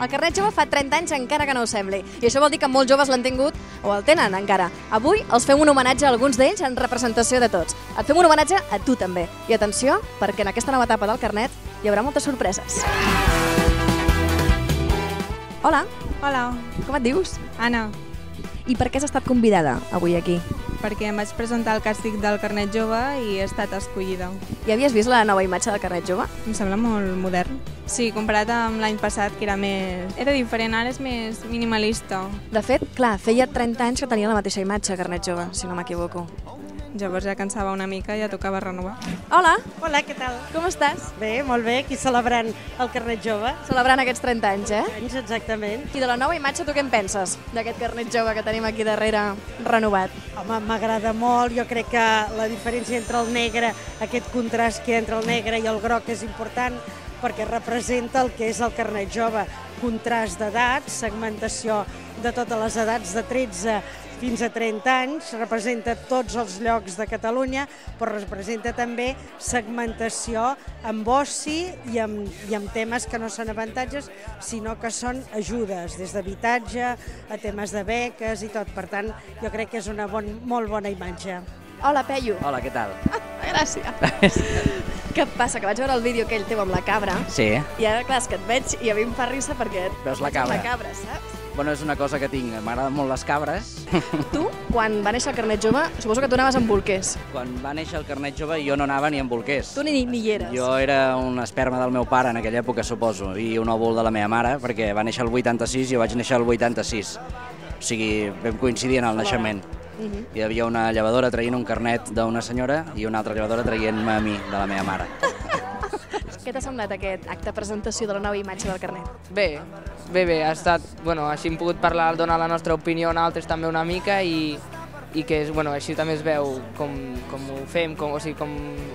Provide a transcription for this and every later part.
El carnet jove fa 30 anys encara que no ho sembli, i això vol dir que molts joves l'han tingut o el tenen encara. Avui els fem un homenatge a alguns d'ells en representació de tots. Et fem un homenatge a tu també. I atenció, perquè en aquesta nova etapa del carnet hi haurà moltes sorpreses. Hola. Hola. Com et dius? Anna. I per què has estat convidada avui aquí? Perquè em vaig presentar al càstig del carnet jove i he estat escollida. I havies vist la nova imatge del carnet jove? Em sembla molt modern. Sí, comparat amb l'any passat, que era diferent, ara és més minimalista. De fet, clar, feia 30 anys que tenia la mateixa imatge carnet jove, si no m'equivoco. Llavors ja cansava una mica i ja tocava renovar. Hola. Hola, què tal? Com estàs? Bé, molt bé, aquí celebrant el carnet jove. Celebrant aquests 30 anys, eh? Anys, exactament. I de la nova imatge, tu què en penses, d'aquest carnet jove que tenim aquí darrere renovat? Home, m'agrada molt, jo crec que la diferència entre el negre, aquest contrast que hi ha entre el negre i el groc és important perquè representa el que és el carnet jove, contrast d'edats, segmentació de totes les edats de 13 fins a 30 anys, representa tots els llocs de Catalunya, però representa també segmentació amb oci i amb temes que no són avantatges, sinó que són ajudes, des d'habitatge a temes de beques i tot. Per tant, jo crec que és una molt bona imatge. Hola, Peyu. Hola, què tal? Gràcies. Què et passa? Que vaig veure el vídeo aquell teu amb la cabra. Sí. I ara, clar, és que et veig i a mi em fa risa perquè veus la cabra. La cabra, saps? Bueno, és una cosa que tinc. M'agraden molt les cabres. Tu, quan va néixer el carnet jove, suposo que tu anaves amb bolquers. Quan va néixer el carnet jove jo no anava ni amb bolquers. Tu ni hi eres. Jo era un esperma del meu pare en aquella època, suposo, i un òvul de la meva mare, perquè va néixer el 86 i jo vaig néixer el 86. O sigui, vam coincidir en el naixement. Hi havia una llevadora traient un carnet d'una senyora i una altra llevadora traient-me a mi, de la meva mare. Què t'ha semblat aquest acte de presentació de la nova imatge del carnet? Bé, ha estat, així hem pogut parlar, donar la nostra opinió a altres també una mica i que així també es veu com ho fem, com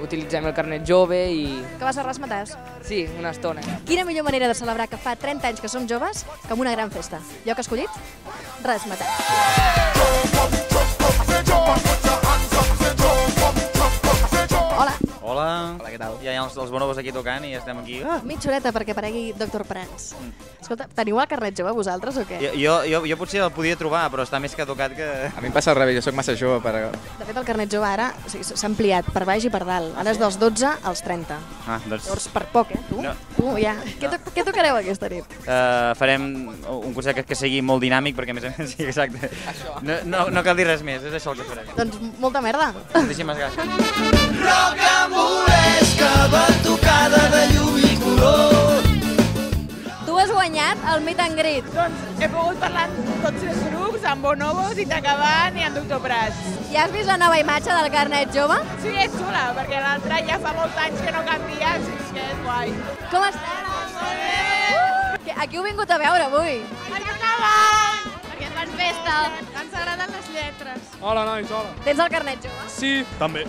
utilitzem el carnet jove i... Que vas a Rassmatàs? Sí, una estona. Quina millor manera de celebrar que fa 30 anys que som joves que amb una gran festa? Lloc escollit? Rassmatàs. Hola. Hola. Hola, què tal? Ja hi ha els bonobos aquí tocant i estem aquí. Mitja horeta perquè aparegui Dr. Prats. Escolta, teniu el carnet jove vosaltres o què? Jo potser el podia trobar, però està més que tocat que... A mi em passa al revés, jo soc massa jove per... De fet, el carnet jove ara s'ha ampliat per baix i per dalt. Ara és dels 12 als 30. Doncs... Llavors, per poc, eh? Tu ja. Què tocareu aquesta nit? Farem un concert que sigui molt dinàmic, perquè a més, sí, exacte. No cal dir res més, és això el que farem. Doncs molta merda. Moltíssimes gràcies. Rocambolesca, batucada de llum i color. Tu has guanyat el Meet and Greet. Doncs he pogut parlar amb tots els grups, amb Bonobos, Itacabant i amb Dr. Prats. Ja has vist la nova imatge del carnet jove? Sí, és xula, perquè l'altre ja fa molts anys que no canvia, així que és guai. Com estàs? Molt bé! A qui heu vingut a veure avui? Itacabant! Perquè fas festa. Ens agraden les lletres. Hola, nois, hola. Tens el carnet jove? Sí, també.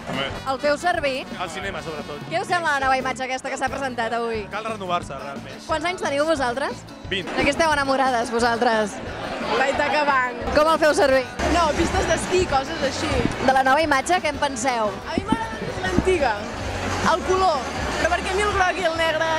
El feu servir? Al cinema, sobretot. Què us sembla la nova imatge aquesta que s'ha presentat avui? Cal renovar-se, realment. Quants anys teniu vosaltres? 20. De què esteu enamorades, vosaltres? Itacabant. Com el feu servir? No, pistes d'esquí, coses així. De la nova imatge, què en penseu? A mi m'agrada més l'antiga, el color, però perquè a mi el groc i el negre...